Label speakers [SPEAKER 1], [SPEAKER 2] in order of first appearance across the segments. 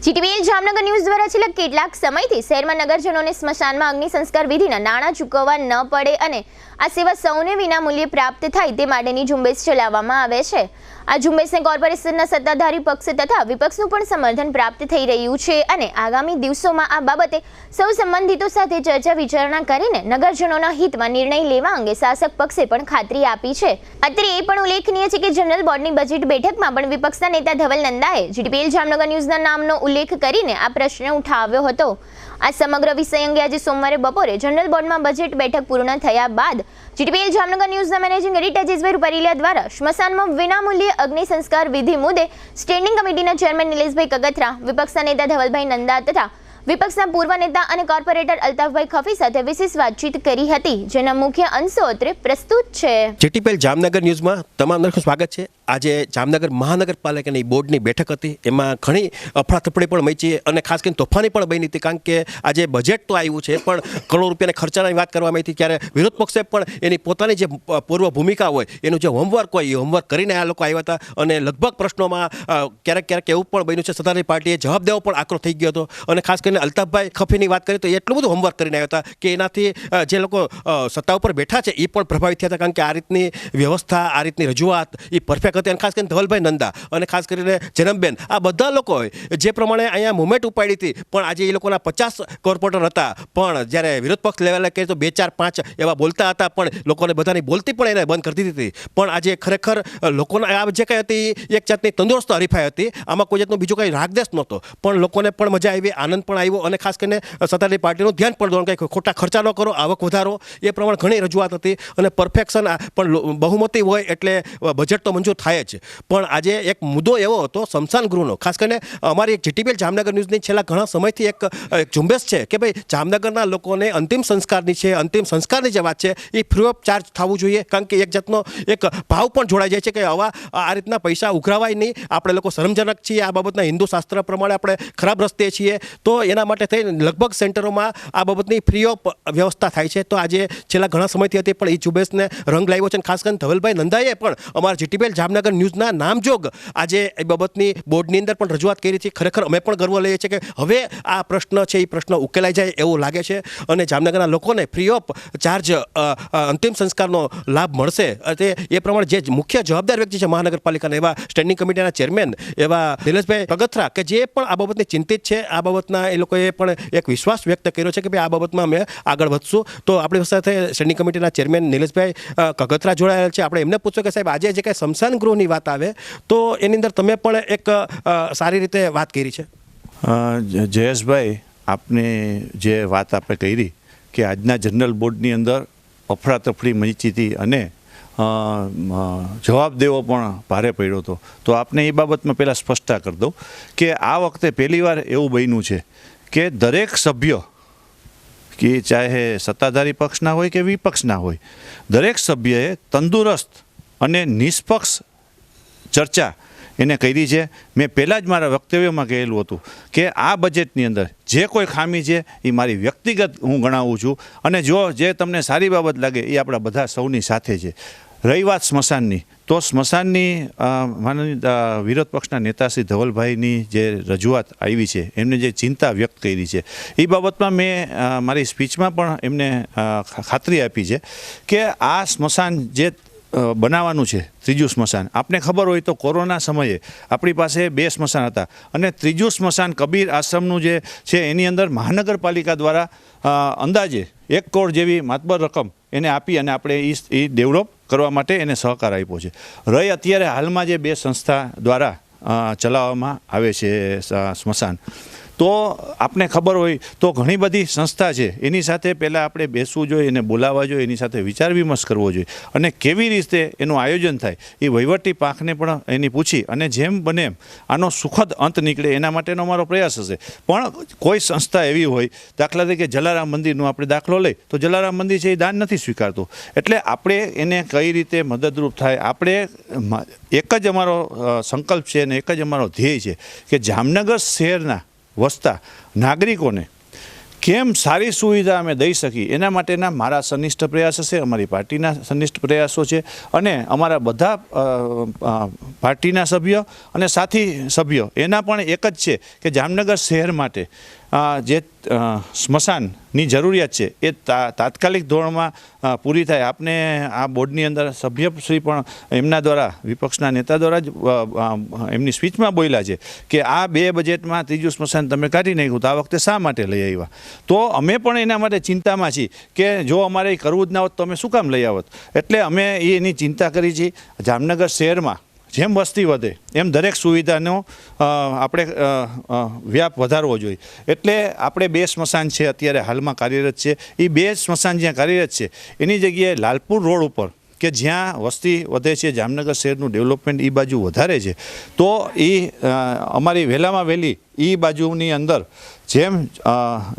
[SPEAKER 1] જીટીવીએલ Jamnagar news દ્વારા છેલ્લા કેટલાક સમયથી શહેરમાં નગરજનોને સ્મશાનમાં અગ્નિ સંસ્કાર વિધિના નાણાં ચૂકવવા ન પડે અને આ સેવા સૌને વિના મૂલ્યે પ્રાપ્ત થાય તે માટેની ઝુંબેશ ચલાવવામાં આવે છે। આ ઝુંબેશને કોર્પોરેશનના સત્તાધારી પક્ષ તથા વિપક્ષનું પણ સમર્થન પ્રાપ્ત થઈ રહ્યું છે અને આગામી દિવસોમાં આ બાબતે સૌ સંબંધિતો સાથે ચર્ચા વિચારણા કરીને નગરજનોના હિતમાં નિર્ણય લેવા અંગે શાસક પક્ષે પણ ખાતરી આપી છે। અત્રે એ પણ ઉલ્લેખનીય છે કે જનરલ બોર્ડની બજેટ બેઠકમાં પણ વિપક્ષના નેતા ધવલ નંદાએ જીટીવીએલ જામનગર ન્યૂઝના નામનો ઉલ્લેખ કરીને આ પ્રશ્ન ઉઠાવ્યો હતો। આ સમગ્ર વિષય અંગે આજે સોમવારે બપોરે જનરલ બોર્ડમાં બજેટ બેઠક પૂર્ણ થયા બાદ જીટીવીએલ જામનગર ન્યૂઝના મેનેજિંગ એડિટર અજયભાઈ રૂપારેલિયા દ્વારા સ્મશાનમાં વિનામૂલ્યે અગ્નિ સંસ્કાર વિધિ મુદ્દે સ્ટેન્ડિંગ કમિટીના ચેરમેન નિલેશભાઈ કગથરા, વિપક્ષના નેતા ધવલભાઈ નંદા તથા વિપક્ષના પૂર્વ નેતા અને કોર્પોરેટર અલ્તાફભાઈ ખફી સાથે વિશેષ વાતચીત કરી હતી, જેના મુખ્ય અંશો અત્રે પ્રસ્તુત છે।
[SPEAKER 2] જીટીવીએલ જામનગર ન્યૂઝમાં તમામ દર્શકોનું સ્વાગત છે। આજે જામનગર મહાનગરપાલિકાની બોર્ડની બેઠક હતી, એમાં ઘણી અફડાતફડી પણ મચી અને ખાસ કરીને તોફાની પણ બની હતી, કારણ કે આજે બજેટ તો આવ્યું છે પણ કરોડ રૂપિયાના ખર્ચાની વાત કરવામાં આવી હતી, ત્યારે વિરોધ પક્ષે પણ એની પોતાની જે પૂર્વ ભૂમિકા હોય એનું જે હોમવર્ક હોય એ હોમવર્ક કરીને આ લોકો આવ્યા હતા અને લગભગ પ્રશ્નોમાં ક્યારેક એવું પણ બન્યું છે સત્તાધારી પાર્ટીએ જવાબ દેવો પણ આકરો થઈ ગયો હતો અને ખાસ કરીને અલ્તાફભાઈ ખફીની વાત કરીએ તો એટલું બધું હોમવર્ક કરીને આવ્યા હતા કે એનાથી જે લોકો સત્તા ઉપર બેઠા છે એ પણ પ્રભાવિત થયા હતા, કારણ કે આ રીતની વ્યવસ્થા, આ રીતની રજૂઆત એ પરફેક્ટ હતી। અને ખાસ કરીને ધવલભાઈ નંદા અને ખાસ કરીને જનમબેન, આ બધા લોકોએ જે પ્રમાણે અહીંયા મુવમેન્ટ ઉપાડી હતી, પણ આજે એ લોકોના 50 કોર્પોરેટર હતા, પણ જ્યારે વિરોધ પક્ષ લેવલે કહીએ તો 2, 4, 5 એવા બોલતા હતા, પણ લોકોને બધાની બોલતી પણ એને બંધ કરી દીધી હતી। પણ આજે ખરેખર લોકોના આ જે કંઈ હતી એક જાતની તંદુરસ્ત હરીફાઈ હતી, આમાં કોઈ જાતનું બીજું કંઈ રાગદેશ નહોતો, પણ લોકોને પણ મજા આવી, આનંદ પણ આવ્યો અને ખાસ કરીને સત્તાધારી પાર્ટીનું ધ્યાન પણ દોરણ કંઈ ખોટા ખર્ચા ન કરો, આવક વધારો, એ પ્રમાણે ઘણી રજૂઆત હતી અને પરફેક્શન પણ બહુમતી હોય એટલે બજેટ તો મંજૂર થાય જ। પણ આજે એક મુદ્દો એવો હતો સ્મશાન ગૃહનો, ખાસ કરીને અમારી એક જીટીવીએલ જામનગર ન્યૂઝની છેલ્લા ઘણા સમયથી એક ઝુંબેશ છે કે ભાઈ જામનગરના લોકોને અંતિમ સંસ્કારની જે વાત છે એ ફ્રી ઓફ ચાર્જ થવું જોઈએ, કારણ કે એક જાતનો એક ભાવ પણ જોડાઈ જાય છે કે આવા આ રીતના પૈસા ઉઘરાવાય નહીં, આપણે લોકો શરમજનક છીએ, આ બાબતના હિન્દુ શાસ્ત્ર પ્રમાણે આપણે ખરાબ રસ્તે છીએ, તો એના માટે થઈને લગભગ સેન્ટરોમાં આ બાબતની ફ્રી ઓફ વ્યવસ્થા થાય છે। તો આજે છેલ્લા ઘણા સમયથી હતી પણ એ ઝુંબેશને રંગ લાવ્યો છે અને ખાસ કરીને ધવલભાઈ નંદાએ પણ અમારા જીટીવીએલ જામનગર ન્યૂઝના નામજોગ આજે એ બાબતની બોર્ડની અંદર પણ રજૂઆત કરી છે। ખરેખર અમે પણ ગર્વ લઈએ છીએ કે હવે આ પ્રશ્ન છે એ પ્રશ્ન ઉકેલાઈ જાય એવું લાગે છે અને જામનગરના લોકોને ફ્રી ઓફ ચાર્જ અંતિમ સંસ્કારનો લાભ મળશે। તે એ પ્રમાણે જે મુખ્ય જવાબદાર વ્યક્તિ છે મહાનગરપાલિકાના એવા સ્ટેન્ડિંગ કમિટીના ચેરમેન એવા નિલેશભાઈ કગથરા કે જે પણ આ બાબતની ચિંતિત છે, આ બાબતના એ લોકોએ પણ એક વિશ્વાસ વ્યક્ત કર્યો છે કે ભાઈ આ બાબતમાં અમે આગળ વધશું। તો આપણી સાથે સ્ટેન્ડિંગ કમિટીના ચેરમેન નિલેશભાઈ કગથરા જોડાયેલા છે, આપણે એમને પૂછ્યું કે સાહેબ આજે જે કંઈ સ્મશાન ગૃહની વાત આવે તો એની અંદર તમે પણ એક સારી રીતે વાત કરી છે।
[SPEAKER 3] જયેશભાઈ, આપને જે વાત આપણે કરી કે આજના જનરલ બોર્ડની અંદર અફડાતફડી મચી હતી અને જવાબ દેવો પણ ભારે પડ્યો હતો, તો આપને એ બાબતમાં પહેલાં સ્પષ્ટતા કરી દઉં કે આ વખતે પહેલીવાર એવું બન્યું છે કે દરેક સભ્ય, કે ચાહે સત્તાધારી પક્ષના હોય કે વિપક્ષના હોય, દરેક સભ્યએ તંદુરસ્ત અને નિષ્પક્ષ ચર્ચા એને કરી છે। મેં પહેલાં જ મારા વક્તવ્યમાં કહેલું હતું કે આ બજેટની અંદર જે કોઈ ખામી છે એ મારી વ્યક્તિગત હું ગણાવું છું અને જો જે તમને સારી બાબત લાગે એ આપણા બધા સૌની સાથે છે। રહી વાત સ્મશાનની, તો સ્મશાનની માનનીય વિરોધ પક્ષના નેતા શ્રી ધવલભાઈની જે રજૂઆત આવી છે, એમને જે ચિંતા વ્યક્ત કરી છે એ બાબતમાં મેં મારી સ્પીચમાં પણ એમને ખાતરી આપી છે કે આ સ્મશાન જે બનાવવાનું છે, ત્રીજું સ્મશાન, આપને ખબર હોય તો કોરોના સમયે આપણી પાસે 2 સ્મશાન હતા અને ત્રીજું સ્મશાન કબીર આશ્રમનું જે છે એની અંદર મહાનગરપાલિકા દ્વારા અંદાજે 1 કરોડ જેવી માતબર રકમ એને આપી અને આપણે એ ડેવલપ કરવા માટે એને સહકાર આપ્યો છે। રહી અત્યારે હાલમાં જે 2 સંસ્થા દ્વારા ચલાવવામાં આવે છે સ્મશાન, તો આપને ખબર હોય તો ઘણી બધી સંસ્થા છે, એની સાથે પહેલાં આપણે બેસવું જોઈએ, એને બોલાવવા જોઈએ, એની સાથે વિચાર વિમર્શ કરવો જોઈએ અને કેવી રીતે એનું આયોજન થાય એ વહીવટી પાંખને પણ એની પૂછી અને જેમ બને એમ આનો સુખદ અંત નીકળે એના માટેનો અમારો પ્રયાસ હશે। પણ કોઈ સંસ્થા એવી હોય, દાખલા તરીકે જલારામ મંદિરનો આપણે દાખલો લઈ તો જલારામ મંદિર છે એ દાન નથી સ્વીકારતું, એટલે આપણે એને કઈ રીતે મદદરૂપ થાય, આપણે એક જ અમારો સંકલ્પ છે અને એક જ અમારો ધ્યેય છે કે જામનગર શહેરના વસતા નાગરિકોને કેમ સારી સુવિધા અમે દઈ શકીએ એના માટેના મારા સનિષ્ઠ પ્રયાસ છે, અમારી પાર્ટીના સનિષ્ઠ પ્રયાસો છે અને અમારા બધા પાર્ટીના સભ્યો અને સાથી સભ્યો એના પણ એક જ છે કે જામનગર શહેર માટે જે સ્મશાનની જરૂરિયાત છે એ તાત્કાલિક ધોરણમાં પૂરી થાય. આપને આ બોર્ડની અંદર સભ્યશ્રી પણ એમના દ્વારા વિપક્ષના નેતા દ્વારા જ એમની સ્પીચમાં બોલ્યા છે કે આ 2 બજેટમાં ત્રીજું સ્મશાન તમે કાઢી નાખ્યું તો આ વખતે શા માટે લઈ આવ્યા. તો અમે પણ એના માટે ચિંતામાં છીએ કે જો અમારે કરવું જ ના હોત તો અમે શું કામ લઈ આવત. એટલે અમે એની ચિંતા કરી છીએ. જામનગર શહેરમાં જેમ વસ્તી વધે એમ દરેક સુવિધાનો આપણે વ્યાપ વધારવો જોઈએ. એટલે આપણે 2 સ્મશાન છે અત્યારે હાલમાં કાર્યરત છે. એ 2 સ્મશાન જ્યાં કાર્યરત છે એની જગ્યાએ લાલપુર રોડ ઉપર કે જ્યાં વસ્તી વધે છે, જામનગર શહેરનું ડેવલપમેન્ટ એ બાજુ વધારે છે, તો એ અમારી વહેલામાં વહેલી એ બાજુની અંદર જેમ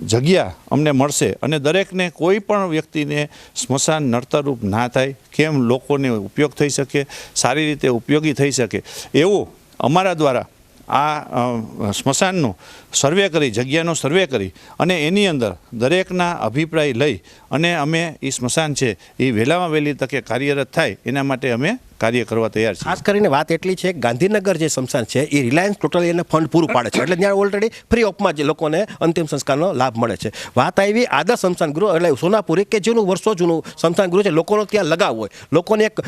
[SPEAKER 3] જગ્યા અમને મળશે અને દરેકને કોઈ પણ વ્યક્તિને સ્મશાન નડતરરૂપ ના થાય, કેમ લોકોને ઉપયોગ થઈ શકે, સારી રીતે ઉપયોગી થઈ શકે એવું અમારા દ્વારા આ સ્મશાનનું સર્વે કરી, જગ્યાનો સર્વે કરી અને એની અંદર દરેકના અભિપ્રાય લઈ અને અમે એ સ્મશાન છે એ વહેલામાં વહેલી તકે કાર્યરત થાય એના માટે અમે કાર્ય કરવા તૈયાર છે.
[SPEAKER 2] ખાસ કરીને વાત એટલી છે કે ગાંધીનગર જે સ્મશાન છે એ રિલાયન્સ ટોટલી એને ફંડ પૂરું પાડે છે, એટલે ત્યાં ઓલરેડી ફ્રી ઓફમાં જે લોકોને અંતિમ સંસ્કારનો લાભ મળે છે. વાત આવી આદર્શ સ્મશાન ગૃહ એટલે સોનાપુરી કે જેનું વર્ષો જૂનું સ્મશાન ગૃહ છે, લોકોનો ત્યાં લગાવ હોય, લોકોને એક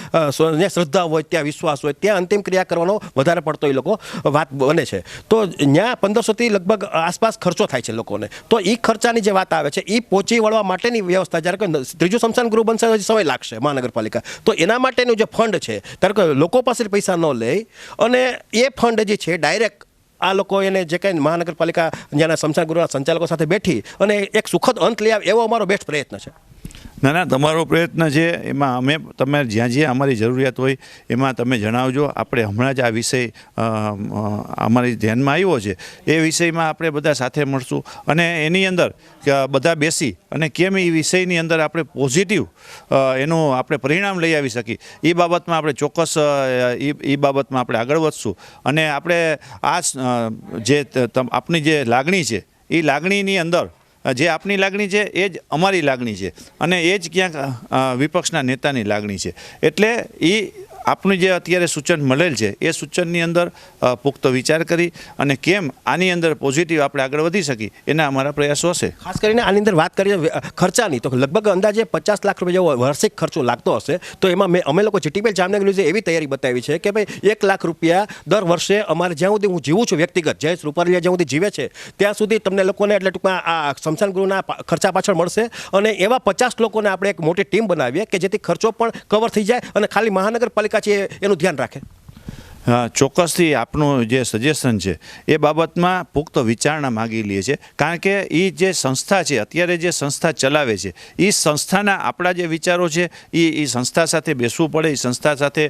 [SPEAKER 2] શ્રદ્ધા હોય, ત્યાં વિશ્વાસ હોય, ત્યાં અંતિમ ક્રિયા કરવાનો વધારે પડતો એ લોકો વાત બને છે. તો ત્યાં 1500થી લગભગ આસપાસ ખર્ચો થાય છે લોકોને. તો એ ખર્ચાની જે વાત આવે છે એ પહોંચી વળવા માટેની વ્યવસ્થા, જ્યારે કે ત્રીજું સ્મશાન ગૃહ બનશે સમય લાગશે મહાનગરપાલિકા, તો એના માટેનું જે ફંડ છે ત્યારે કે લોકો પાસે પૈસા ન લે અને એ ફંડ જે છે ડાયરેક્ટ આ લોકો એને જે કંઈ મહાનગરપાલિકા જ્યાંના સ્મશાન ગૃહના સંચાલકો સાથે બેઠી અને એક સુખદ અંત લઈ આવે એવો અમારો બેસ્ટ પ્રયત્ન છે.
[SPEAKER 3] ના, તમારો પ્રયત્ન છે એમાં અમે તમે જ્યાં જ્યાં અમારી જરૂરિયાત હોય એમાં તમે જણાવજો. આપણે હમણાં જ આ વિષય અમારી ધ્યાનમાં આવ્યો છે, એ વિષયમાં આપણે બધા સાથે મળશું અને એની અંદર બધા બેસી અને કેમ એ વિષયની અંદર આપણે પોઝિટિવ એનું આપણે પરિણામ લઈ આવી શકીએ એ બાબતમાં આપણે ચોક્કસ એ બાબતમાં આપણે આગળ વધશું. અને આપણે આ જે આપની જે લાગણી છે એ લાગણીની અંદર જે આપની લાગણી છે એ જ અમારી લાગણી છે અને એ જ ક્યાંક વિપક્ષના નેતાની લાગણી છે. એટલે એ આપનું જે અત્યારે સૂચન મળેલ છે એ સૂચનની અંદર પુખ્ત વિચાર કરી અને કેમ આની અંદર પોઝિટિવ આપણે આગળ વધી શકીએ એના અમારા પ્રયાસો હશે.
[SPEAKER 2] ખાસ કરીને આની અંદર વાત કરીએ ખર્ચાની, તો લગભગ અંદાજે 50 લાખ રૂપિયા જેવો વાર્ષિક ખર્ચો લાગતો હશે. તો એમાં અમે લોકો જીટીપીએલ જામનગર ન્યૂઝે એવી તૈયારી બતાવી છે કે ભાઈ 1 લાખ રૂપિયા દર વર્ષે અમારે જ્યાં સુધી હું જીવું છું વ્યક્તિગત, જયેશ રૂપારેલિયા જ્યાં સુધી જીવે છે ત્યાં સુધી તમને લોકોને એટલે ટૂંકમાં આ સ્મશાન ગૃહના ખર્ચા પાછળ મળશે અને એવા 50 લોકોને આપણે એક મોટી ટીમ બનાવીએ કે જેથી ખર્ચો પણ કવર થઈ જાય અને ખાલી મહાનગરપાલિકા છે એનું ધ્યાન રાખે.
[SPEAKER 3] ચોક્કસથી આપનું જે સજેશન છે એ બાબતમાં પુખ્ત વિચારણા માગી લઈએ છે, કારણ કે એ જે સંસ્થા છે અત્યારે જે સંસ્થા ચલાવે છે એ સંસ્થાના આપણા જે વિચારો છે એ સંસ્થા સાથે બેસવું પડે, એ સંસ્થા સાથે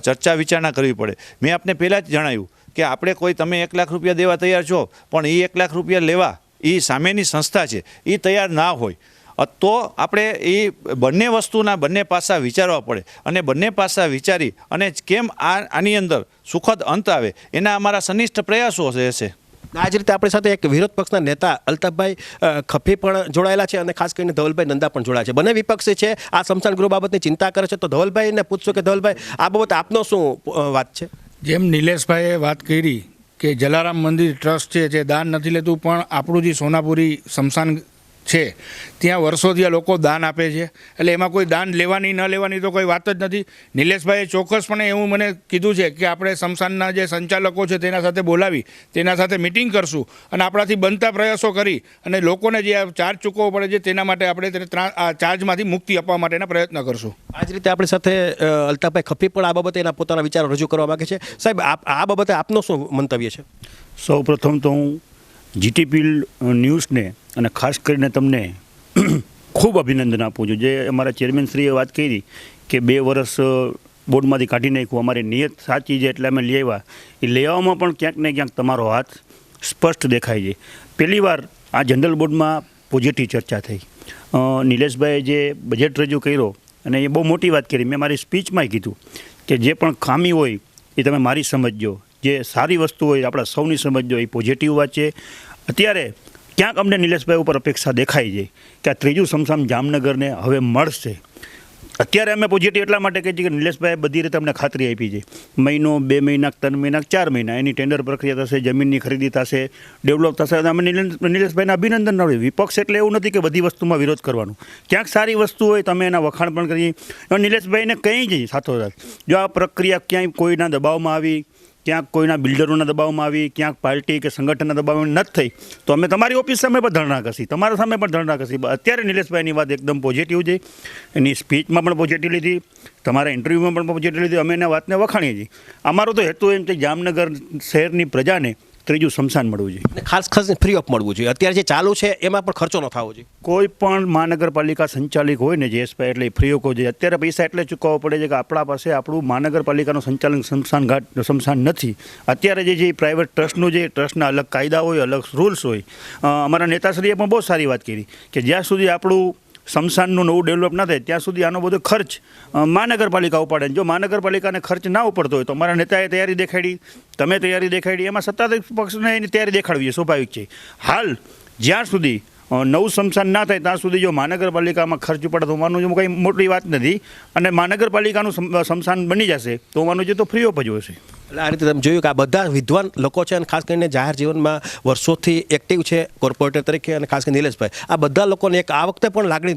[SPEAKER 3] ચર્ચા વિચારણા કરવી પડે. મેં આપને પહેલાં જ જણાવ્યું કે આપણે કોઈ તમે 1 લાખ રૂપિયા દેવા તૈયાર છો પણ એ 1 લાખ રૂપિયા લેવા એ સામેની સંસ્થા છે એ તૈયાર ના હોય તો આપણે એ બંને વસ્તુના બંને પાસા વિચારવા પડે અને બંને પાસા વિચારી અને કેમ આની અંદર સુખદ અંત આવે એના અમારા સનિષ્ઠ પ્રયાસો રહેશે.
[SPEAKER 2] આ જ રીતે આપણી સાથે એક વિરોધ પક્ષના નેતા અલ્તાફભાઈ ખફી પણ જોડાયેલા છે અને ખાસ કરીને ધવલભાઈ નંદા પણ જોડાયા છે. બંને વિપક્ષી છે, આ સ્મશાન ગૃહ બાબતની ચિંતા કરે છે. તો ધવલભાઈને પૂછશું કે ધવલભાઈ આ બાબતે આપનો શું વાત છે?
[SPEAKER 4] જેમ નિલેશભાઈએ વાત કરી કે જલારામ મંદિર ટ્રસ્ટ છે જે દાન નથી લેતું, પણ આપણું જે સોનાપુરી સ્મશાન છે ત્યાં વર્ષોથી આ લોકો દાન આપે છે, એટલે એમાં કોઈ દાન લેવાની ન લેવાની તો કોઈ વાત જ નથી. નિલેશભાઈએ ચોક્કસપણે એવું મને કીધું છે કે આપણે સ્મશાનના જે સંચાલકો છે તેના સાથે બોલાવી તેના સાથે મિટિંગ કરશું અને આપણાથી બનતા પ્રયાસો કરી અને લોકોને જે ચાર્જ ચૂકવવો પડે છે તેના માટે આપણે તેને આ ચાર્જમાંથી મુક્તિ આપવા માટેના પ્રયત્ન કરશું.
[SPEAKER 2] આ જ રીતે આપણી સાથે અલ્તાફભાઈ ખફી પણ આ બાબતે એના પોતાના વિચારો રજૂ કરવા માગે છે. સાહેબ, આ બાબતે આપનો શું મંતવ્ય છે?
[SPEAKER 5] સૌ પ્રથમ તો હું જીટીપીએલ ન્યૂઝને અને ખાસ કરીને તમને ખૂબ અભિનંદન આપું છું. જે અમારા ચેરમેનશ્રીએ વાત કરી કે 2 વર્ષ બોર્ડમાંથી કાઢી નાખ્યું, અમારી નિયત સાચી છે એટલે અમે લઈ આવ્યા. એ લેવામાં પણ ક્યાંક ને ક્યાંક તમારો હાથ સ્પષ્ટ દેખાય છે. પહેલી વાર આ જનરલ બોર્ડમાં પોઝિટિવ ચર્ચા થઈ. નિલેશભાઈએ જે બજેટ રજૂ કર્યો અને એ બહુ મોટી વાત કરી. મેં મારી સ્પીચમાં કીધું કે જે પણ ખામી હોય એ તમે મારી સમજજો, જે સારી વસ્તુ હોય આપણા સૌની સમજજો, એ પોઝિટિવ વાત છે. અત્યારે ક્યાંક અમને નિલેશભાઈ ઉપર અપેક્ષા દેખાઈ છે કે આ ત્રીજું સમસાન જામનગરને હવે મળશે. અત્યારે અમે પોઝિટિવ એટલા માટે કહીએ છીએ કે નિલેશભાઈએ બધી રીતે અમને ખાતરી આપી છે. મહિનો, 2 મહિના, 3 મહિના, 4 મહિના એની ટેન્ડર પ્રક્રિયા થશે, જમીનની ખરીદી થશે, ડેવલપ થશે. અમે નિલેશભાઈને અભિનંદન મળ્યું. વિપક્ષ એટલે એવું નથી કે બધી વસ્તુમાં વિરોધ કરવાનું. ક્યાંક સારી વસ્તુ હોય તમે એના વખાણ પણ કરીએ. નિલેશભાઈને કંઈ જ સાથોસાથ જો આ પ્રક્રિયા ક્યાંય કોઈના દબાવમાં આવી, ક્યાંક કોઈના બિલ્ડરોના દબાવમાં આવી, ક્યાંક પાર્ટી કે સંગઠનના દબાવમાં નથી થઈ તો અમે તમારી ઓફિસ સામે પણ ધરણા કરશી, તમારા સામે પણ ધરણા કરશી. અત્યારે નિલેશભાઈની વાત એકદમ પોઝિટિવ છે. એની સ્પીચમાં પણ પોઝિટિવ લીધી, તમારા ઇન્ટરવ્યૂમાં પણ પોઝિટિવ લીધી. અમે એના વાતને વખાણીએ છીએ. અમારો તો હેતુ એમ છે જામનગર શહેરની પ્રજાને ત્રીજું સ્મશાન મળવું જોઈએ.
[SPEAKER 2] અને ખાસ ફ્રી ઓફ મળવું જોઈએ. અત્યારે જે ચાલુ છે એમાં પણ ખર્ચો ન થવો જોઈએ.
[SPEAKER 5] કોઈ પણ મહાનગરપાલિકા સંચાલિત હોય ને જયેશભાઈ એટલે ફ્રી ઓફ જોઈએ. અત્યારે પૈસા એટલે ચૂકવવા પડે છે કે આપણા પાસે આપણું મહાનગરપાલિકાનું સંચાલન સ્મશાન નથી. અત્યારે જે પ્રાઇવેટ ટ્રસ્ટનું જે ટ્રસ્ટના અલગ કાયદા હોય, અલગ રૂલ્સ હોય. અમારા નેતાશ્રીએ પણ બહુ સારી વાત કરી કે જ્યાં સુધી આપણું સ્મશાનનું નવું ડેવલપ ના થાય ત્યાં સુધી આનો બધો ખર્ચ મહાનગરપાલિકા ઉપાડે. જો મહાનગરપાલિકાને ખર્ચ ના ઉપડતો હોય તો અમારા નેતાએ તૈયારી દેખાડી, તમે તૈયારી દેખાડી, એમાં સત્તાધારી પક્ષને એની તૈયારી દેખાડવી સ્વાભાવિક છે. હાલ જ્યાં સુધી નવું સ્મશાન ના થાય ત્યાં સુધી જો મહાનગરપાલિકામાં ખર્ચ ઉપડે તો માનું જો કંઈ મોટી વાત નથી. અને મહાનગરપાલિકાનું સ્મશાન બની જશે તો માનું છે તો ફ્રી ઓફ જ હશે.
[SPEAKER 2] એટલે આ રીતે તમે જોયું કે આ બધા વિદ્વાન લોકો છે અને ખાસ કરીને જાહેર જીવનમાં વર્ષોથી એક્ટિવ છે કોર્પોરેટર તરીકે, અને ખાસ કરીને નિલેશભાઈ, આ બધા લોકોને એક આ વખતે પણ લાગણી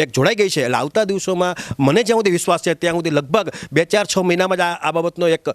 [SPEAKER 2] એક જોડાઈ ગઈ છે. એટલે આવતા દિવસોમાં મને જ્યાં સુધી વિશ્વાસ છે ત્યાં સુધી લગભગ 2, 4, 6 મહિનામાં જ આ બાબતનો એક